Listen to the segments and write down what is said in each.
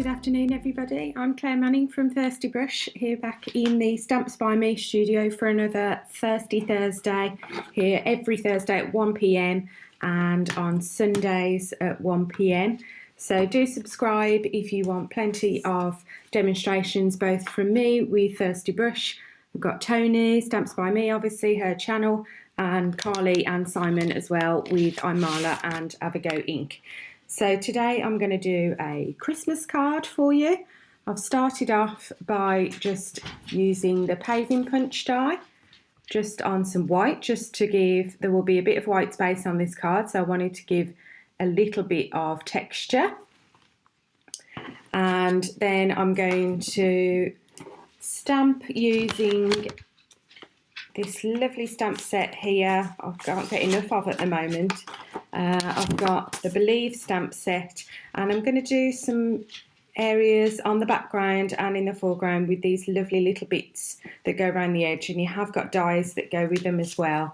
Good afternoon everybody, I'm Claire Manning from Thirsty Brush, here back in the Stamps by Me studio for another Thirsty Thursday, here every Thursday at 1 PM and on Sundays at 1 PM. So do subscribe if you want plenty of demonstrations both from me with Thirsty Brush. We've got Tony, Stamps by Me obviously, her channel, and Carly and Simon as well with I'm Marla and Avogo Ink. So today I'm going to do a Christmas card for you. I've started off by just using the paving punch die just on some white, just to give, there will be a bit of white space on this card, so I wanted to give a little bit of texture. And then I'm going to stamp using this lovely stamp set here. I can't get enough of at the moment. I've got the Believe stamp set, and I'm going to do some areas on the background and in the foreground with these lovely little bits that go around the edge, and you have got dies that go with them as well.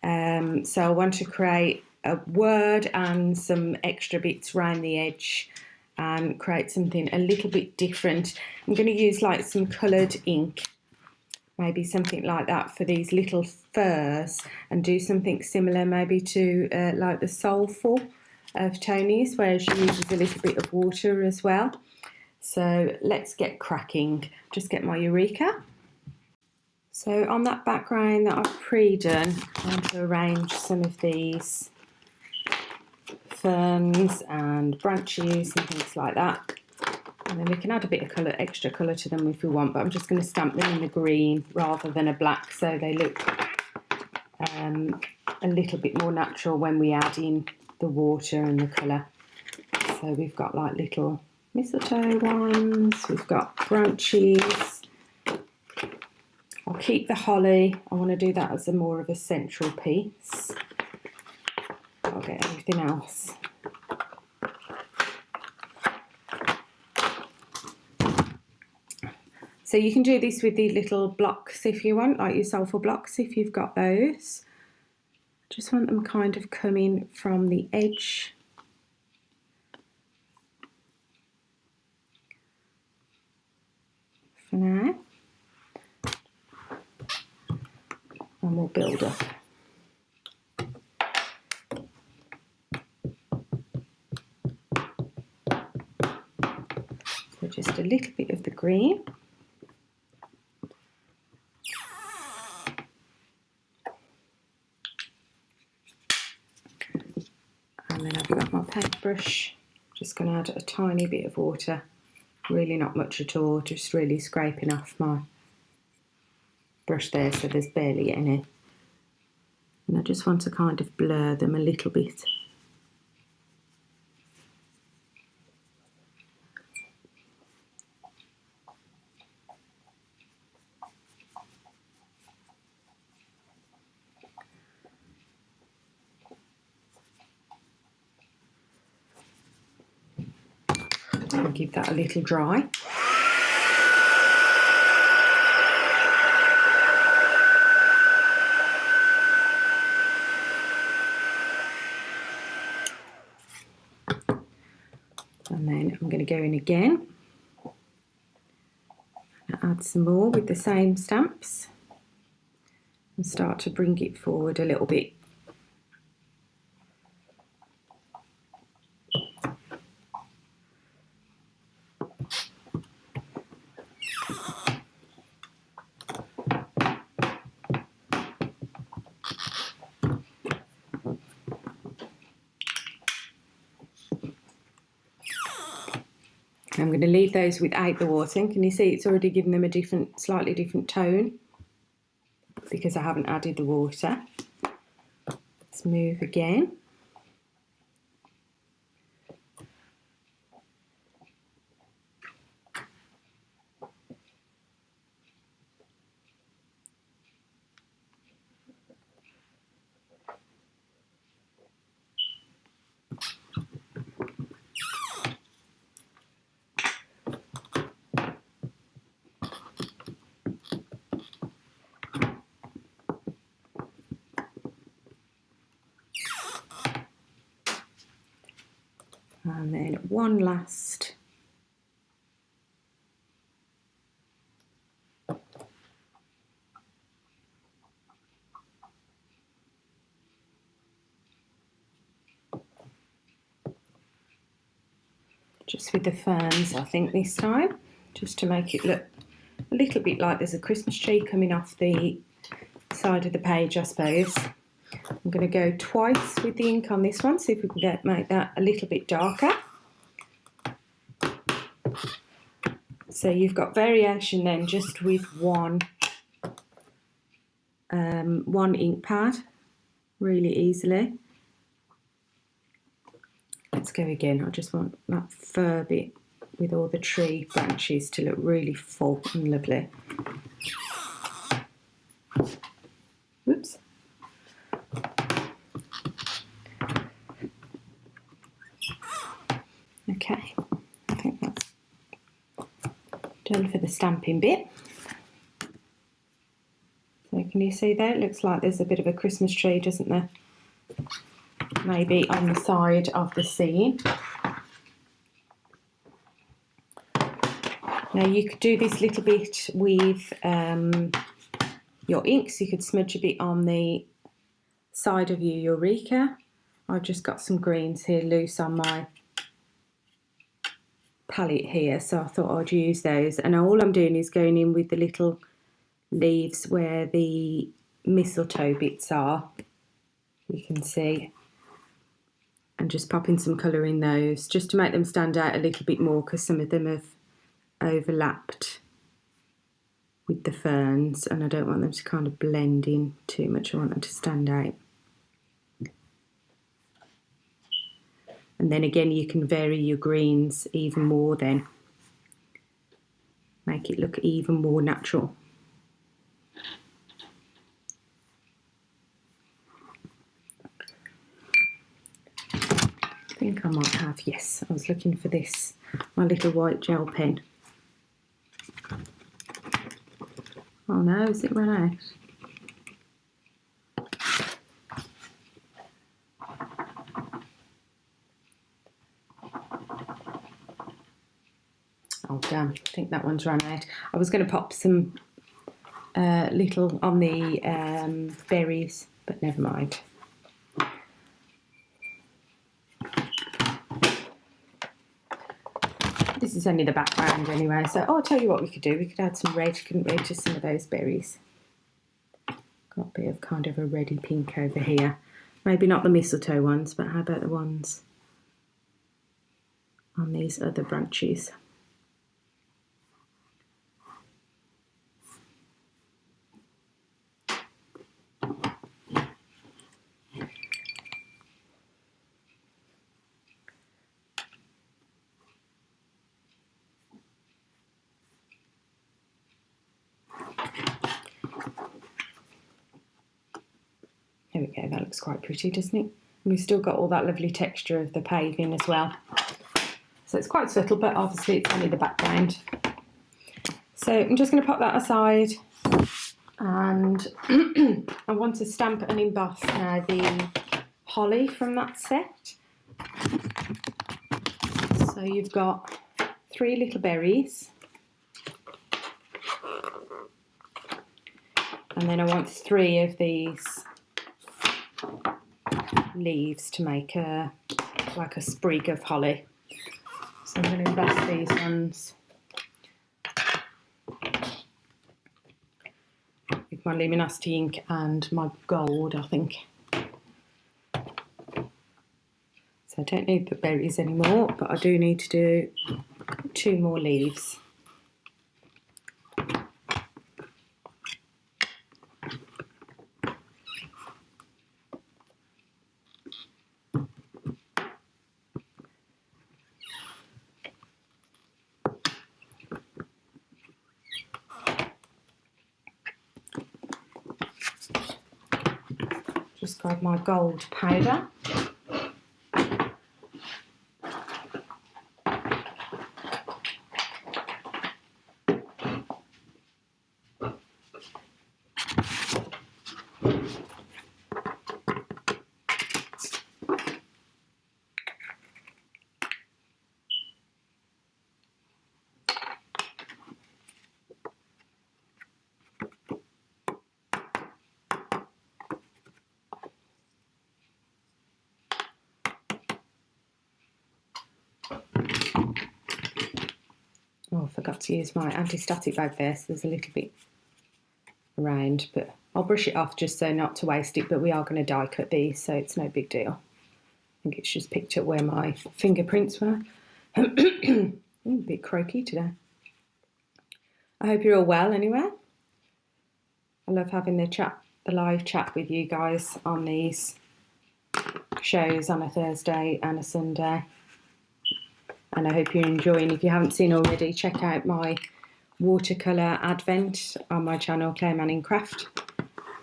So I want to create a word and some extra bits around the edge and create something a little bit different. I'm going to use like some coloured ink, maybe something like that for these little furs, and do something similar maybe to like the Soulful of Tony's, where she uses a little bit of water as well. So let's get cracking. Just get my Eureka. So on that background that I've pre-done, I'm going to arrange some of these ferns and branches and things like that. And then we can add a bit of colour, extra colour to them if we want, but I'm just going to stamp them in the green rather than a black, so they look a little bit more natural when we add in the water and the colour. So we've got like little mistletoe ones, we've got branches. I'll keep the holly, I want to do that as a more of a central piece. I'll get everything else. So you can do this with these little blocks if you want, like your Soulful blocks if you've got those. Just want them kind of coming from the edge. For now. And we'll build up. So just a little bit of the green. And then I've got my paintbrush, just going to add a tiny bit of water, really not much at all, just really scraping off my brush there so there's barely any. And I just want to kind of blur them a little bit. I'll give that a little dry. And then I'm going to go in again and add some more with the same stamps and start to bring it forward a little bit. I'm going to leave those without the water. Can you see it's already given them a different, slightly different tone because I haven't added the water. Let's move again. And then one last just with the ferns, I think, this time, just to make it look a little bit like there's a Christmas tree coming off the side of the page, I suppose. I'm going to go twice with the ink on this one, see if we can make that a little bit darker. So you've got variation then just with one ink pad, really easily. Let's go again. I just want that fur bit with all the tree branches to look really full and lovely. Whoops. Okay, I think that's done for the stamping bit. So can you see there? It looks like there's a bit of a Christmas tree, doesn't there? Maybe on the side of the scene. Now you could do this little bit with your inks. You could smudge a bit on the side of your Eureka. I've just got some greens here loose on my palette here, so I thought I'd use those. And all I'm doing is going in with the little leaves where the mistletoe bits are, you can see, and just popping some colour in those just to make them stand out a little bit more, because some of them have overlapped with the ferns and I don't want them to kind of blend in too much. I want them to stand out. And then again, you can vary your greens even more then, make it look even more natural. I think I might have, yes, I was looking for this, my little white gel pen. Oh no, has it run out? Oh damn, I think that one's run out. I was going to pop some little on the berries, but never mind. This is only the background anyway, so I'll tell you what we could do. We could add some red, couldn't we, to some of those berries. Got a bit of kind of a reddy pink over here. Maybe not the mistletoe ones, but how about the ones on these other branches? There we go, that looks quite pretty, doesn't it? And we've still got all that lovely texture of the paving as well. So it's quite subtle, but obviously it's only the background. So I'm just going to pop that aside, and I want to stamp and emboss now the holly from that set. So you've got 3 little berries. And then I want 3 of these leaves to make like a sprig of holly. So I'm going to emboss these ones with my luminosity ink and my gold, I think. So I don't need the berries anymore, but I do need to do 2 more leaves. Just grab my gold powder. forgot to use my anti-static bag there, so there's a little bit around, but I'll brush it off just so not to waste it, but we are going to die cut these, so it's no big deal. I think it's just picked up where my fingerprints were. A bit croaky today. I hope you're all well anyway. I love having the live chat with you guys on these shows on a Thursday and a Sunday. And I hope you're enjoying. If you haven't seen already, check out my watercolour advent on my channel, Claire Manning Craft,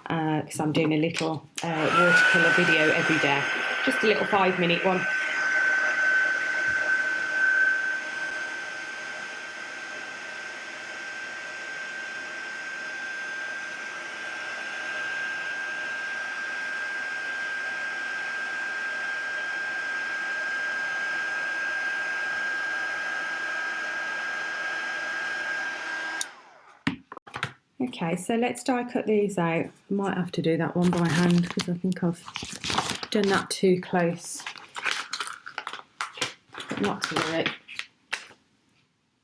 because I'm doing a little watercolour video every day. Just a little 5-minute one. Okay, so let's die cut these out. I might have to do that one by hand because I think I've done that too close, but not to worry.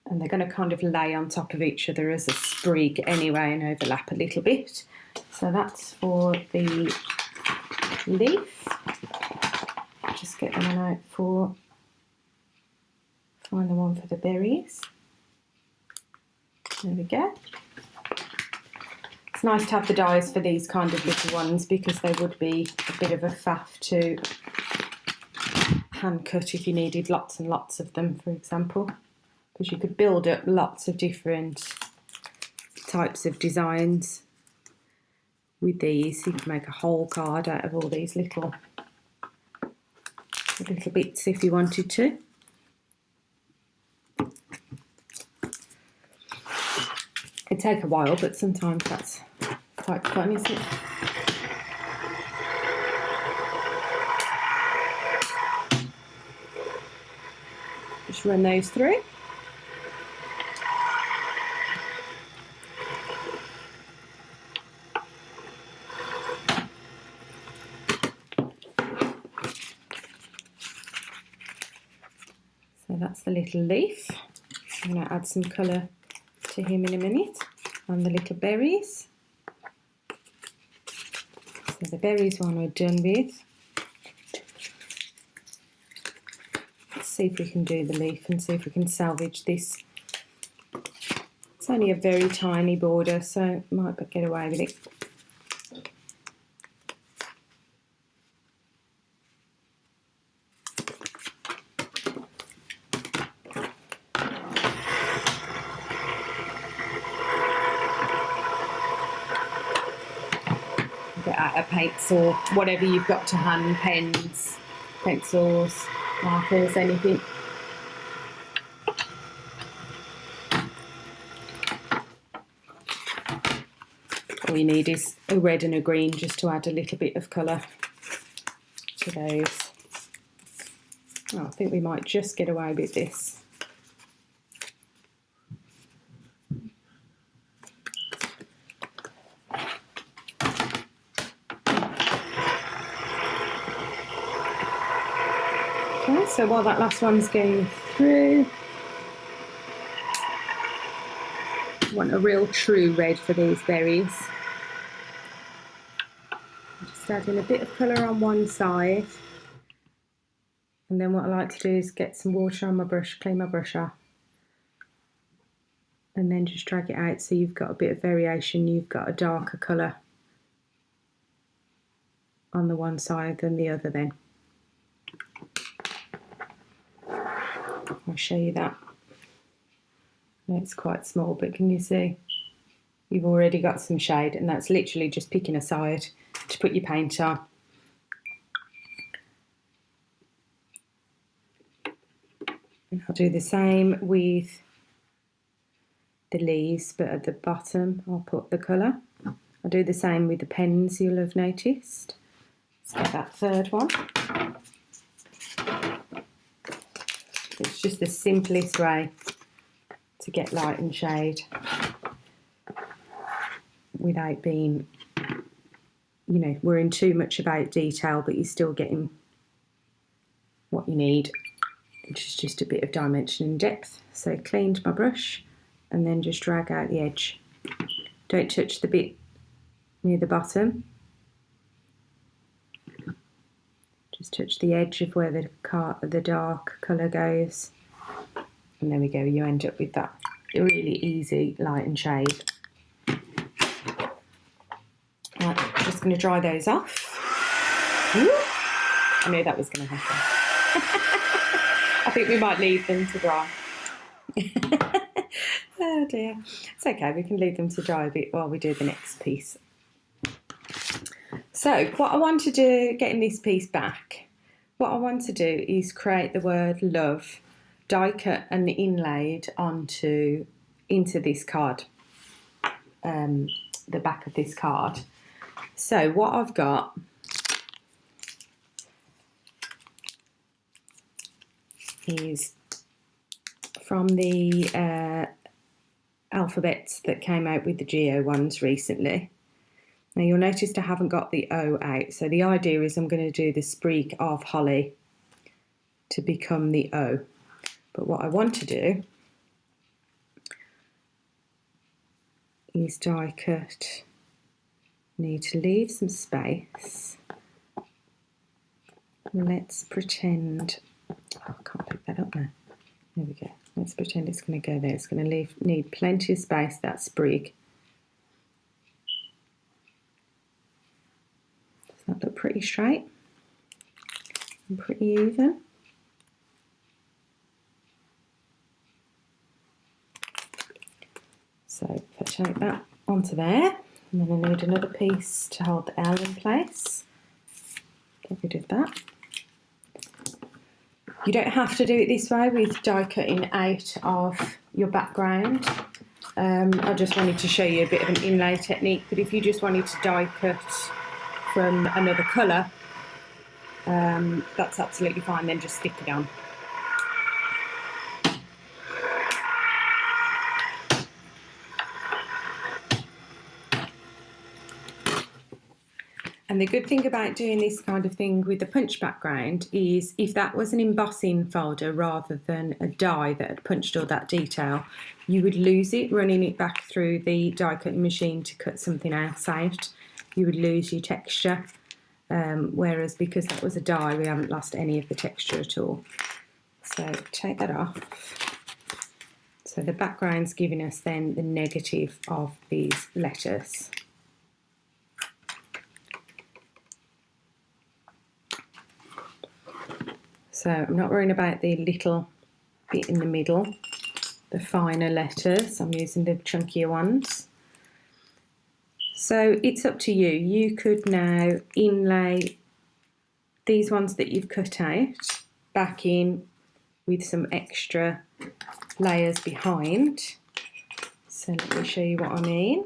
And they're going to kind of lay on top of each other as a sprig anyway and overlap a little bit. So that's for the leaf. Just get them out for, find the one for the berries. There we go. It's nice to have the dies for these kind of little ones because they would be a bit of a faff to hand cut if you needed lots and lots of them, for example, because you could build up lots of different types of designs with these. You could make a whole card out of all these little bits if you wanted to. It'd take a while, but sometimes that's quite fun, isn't it? Just run those through. So that's the little leaf. I'm going to add some colour to him in a minute, and the little berries. So the berries one we're done with. Let's see if we can do the leaf and see if we can salvage this. It's only a very tiny border, so might get away with it. Get out a paints or whatever you've got to hand, pens, pencils, markers, anything. All you need is a red and a green just to add a little bit of colour to those. Oh, I think we might just get away with this. Okay, so while that last one's going through, I want a real true red for these berries. Just adding a bit of colour on one side, and then what I like to do is get some water on my brush, clean my brush off, and then just drag it out so you've got a bit of variation. You've got a darker colour on the one side than the other then. I'll show you that. It's quite small, but can you see? You've already got some shade, and that's literally just picking a side to put your paint on. And I'll do the same with the leaves, but at the bottom I'll put the colour. I'll do the same with the pens, you'll have noticed. Let's get that third one. It's just the simplest way to get light and shade without being, you know, worrying too much about detail, but you're still getting what you need, which is just a bit of dimension and depth. So cleaned my brush, and then just drag out the edge. Don't touch the bit near the bottom. Just touch the edge of where the dark colour goes. And there we go, you end up with that really easy light and shade. Right, I'm just going to dry those off. Woo! I knew that was going to happen. I think we might leave them to dry. Oh dear. It's okay, we can leave them to dry a bit while we do the next piece. So what I want to do, getting this piece back, what I want to do is create the word love, die cut and inlaid into this card, the back of this card. So what I've got is from the alphabets that came out with the Geo ones recently. Now you'll notice I haven't got the O out, so the idea is I'm going to do the sprig of holly to become the O. But what I want to do is die cut. Need to leave some space. Let's pretend, oh, I can't pick that up now. There we go. Let's pretend it's going to go there. It's going to need plenty of space, that sprig. Does that look pretty straight and pretty even? So if I take that onto there, and then I need another piece to hold the L in place. Get rid of that. You don't have to do it this way with die cutting out of your background. I just wanted to show you a bit of an inlay technique, but if you just wanted to die cut from another colour, that's absolutely fine, then just stick it on. And the good thing about doing this kind of thing with the punch background is if that was an embossing folder rather than a die that had punched all that detail, you would lose it running it back through the die cutting machine to cut something else out. You would lose your texture, whereas because that was a die, we haven't lost any of the texture at all. So take that off. So the background's giving us then the negative of these letters. So I'm not worrying about the little bit in the middle, the finer letters. I'm using the chunkier ones. So it's up to you. You could now inlay these ones that you've cut out back in with some extra layers behind. So let me show you what I mean.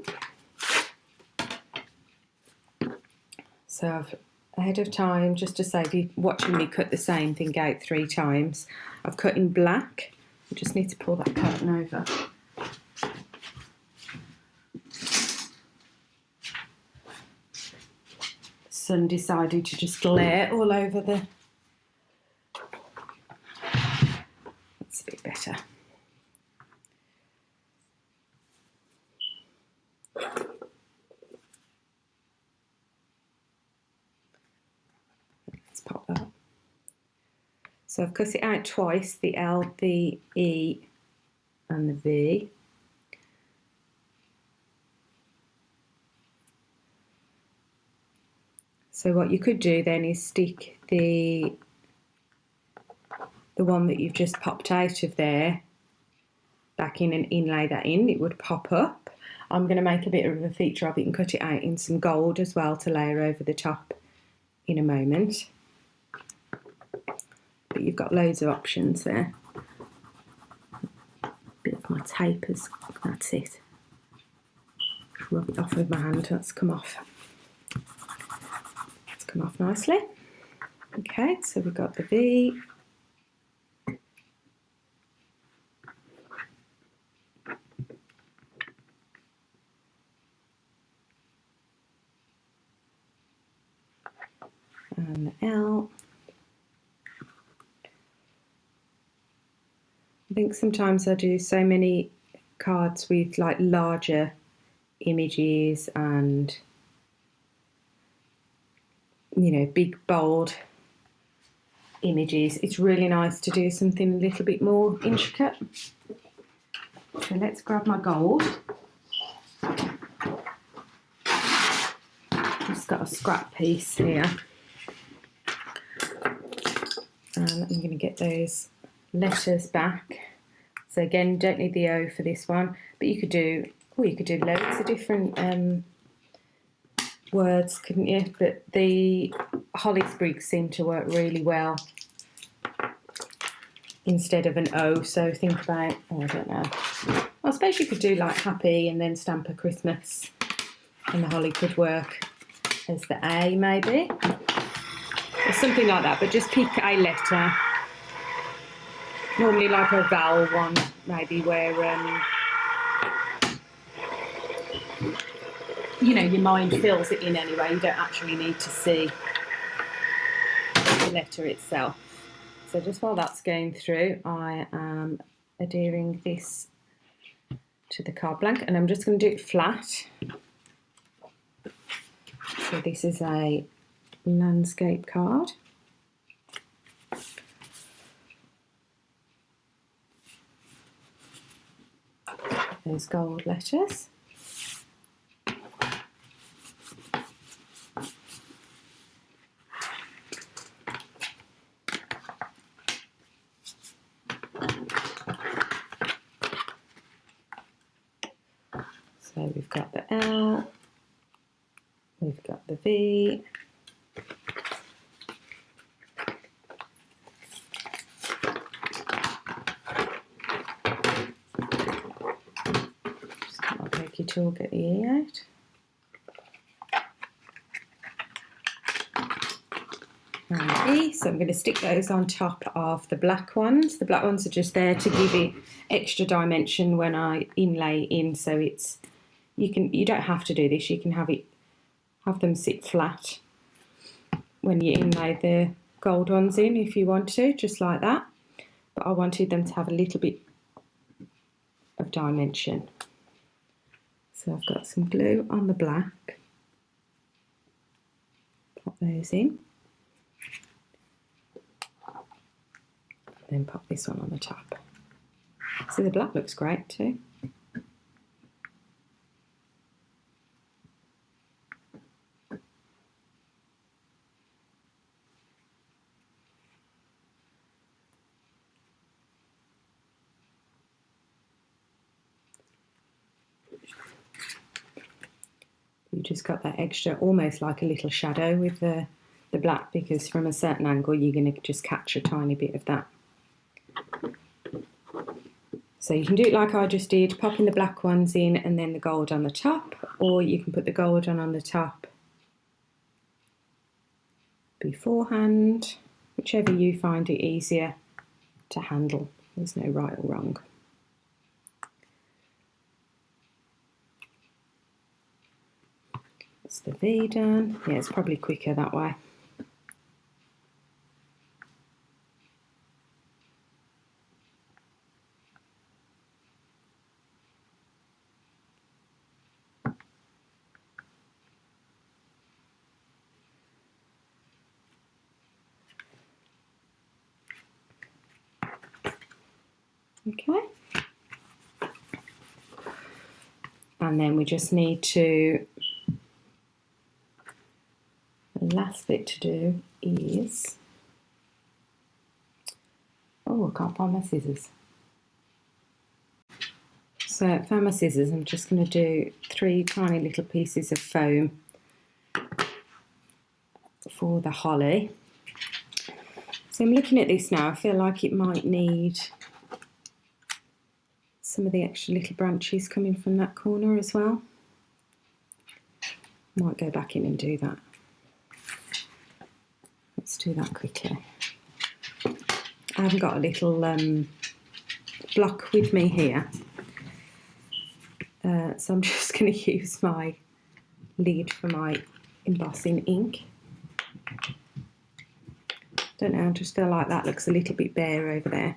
So I've ahead of time, just to save you watching me cut the same thing out 3 times, I've cut in black. I just need to pull that curtain over. The sun decided to just glare all over the... That's a bit better. Pop that. So I've cut it out twice, the L, the E and the V. So what you could do then is stick the one that you've just popped out of there back in and inlay that in. It would pop up. I'm going to make a bit of a feature of it and cut it out in some gold as well to layer over the top in a moment. But you've got loads of options there. A bit of my tapers, that's it. Rub it off with my hand, that's come off. It's come off nicely. Okay, so we've got the V. And the L. I think sometimes I do so many cards with like larger images and, you know, big bold images, it's really nice to do something a little bit more intricate. So let's grab my gold. Just got a scrap piece here, and I'm going to get those letters back. So again, don't need the O for this one, but you could do loads of different words, couldn't you? But the holly sprigs seem to work really well instead of an O. So think about, oh, I don't know. I suppose you could do like happy and then stamp a Christmas, and the holly could work as the A maybe, or something like that. But just pick a letter. Normally like a vowel one, maybe, where you know, your mind fills it in anyway. You don't actually need to see the letter itself. So just while that's going through, I am adhering this to the card blank, and I'm just going to do it flat. So this is a landscape card. Those gold letters. So we've got the L, we've got the V, just got my pokey tool, get the E out. And E, so I'm going to stick those on top of the black ones. The black ones are just there to give it extra dimension when I inlay in, so it's, you don't have to do this, you can have them sit flat when you inlay the gold ones in if you want to, just like that. But I wanted them to have a little bit of dimension. So I've got some glue on the black, pop those in, then pop this one on the top. So the black looks great too. You just got that extra, almost like a little shadow with the black, because from a certain angle you're going to just catch a tiny bit of that. So you can do it like I just did, popping the black ones in and then the gold on the top, or you can put the gold on the top beforehand, whichever you find it easier to handle. There's no right or wrong. That's the V done. Yeah, it's probably quicker that way. Okay. And then we just need to, the last bit to do is, oh, I can't find my scissors. So I found my scissors. I'm just going to do 3 tiny little pieces of foam for the holly. So I'm looking at this now, I feel like it might need some of the extra little branches coming from that corner as well. Might go back in and do that. Let's do that quickly. I haven't got a little block with me here, so I'm just going to use my lid for my embossing ink. Don't know, I just feel like that looks a little bit bare over there.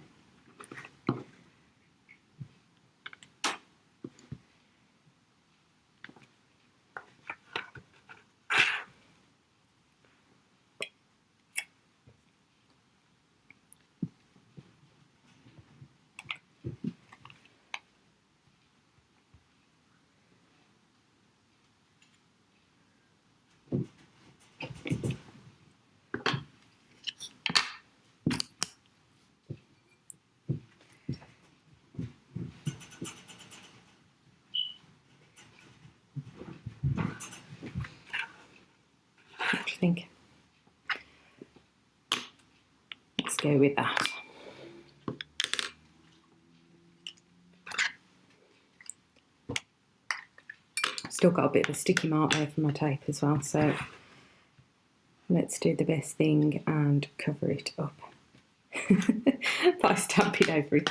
I think. Let's go with that. Still got a bit of a sticky mark there from my tape as well, so let's do the best thing and cover it up by stamping over it.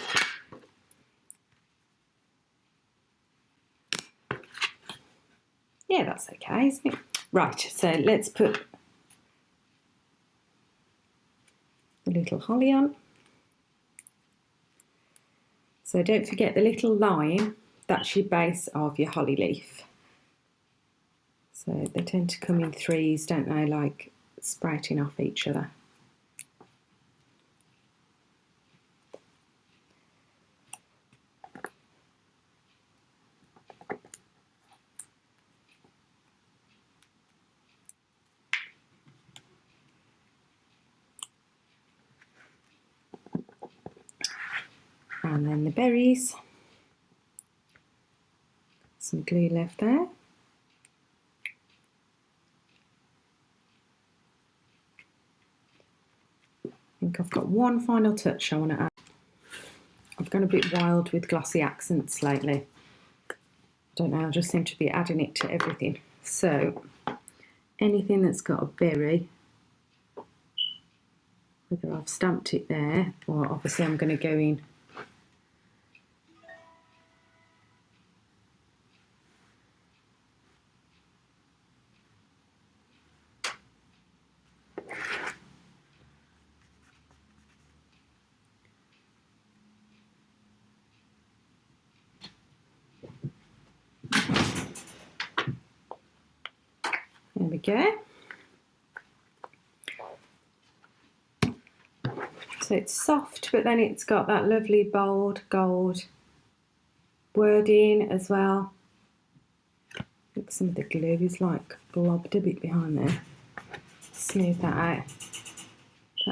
Yeah, that's okay, isn't it? Right, so let's put the little holly on. So don't forget the little line, that's your base of your holly leaf. So they tend to come in threes, don't they, like sprouting off each other. And then the berries. Some glue left there. I think I've got one final touch I want to add. I've gone a bit wild with glossy accents lately. Don't know, I just seem to be adding it to everything. So anything that's got a berry, whether I've stamped it there or obviously I'm going to go in there we go. So it's soft, but then it's got that lovely bold gold wording as well. Look, some of the glue is like blobbed a bit behind there. Smooth that out.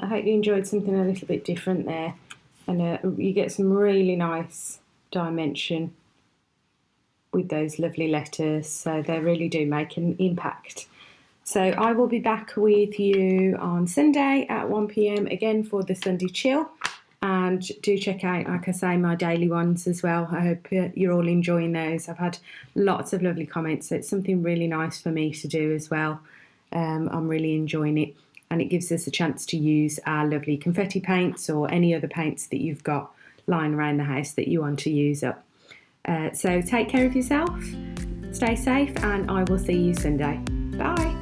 I hope you enjoyed something a little bit different there, and you get some really nice dimension with those lovely letters, so they really do make an impact. So I will be back with you on Sunday at 1 PM again for the Sunday chill, and do check out, like I say, my daily ones as well. I hope you're all enjoying those. I've had lots of lovely comments, so it's something really nice for me to do as well. I'm really enjoying it, and it gives us a chance to use our lovely confetti paints or any other paints that you've got lying around the house that you want to use up. So take care of yourself, stay safe, and I will see you Sunday. Bye.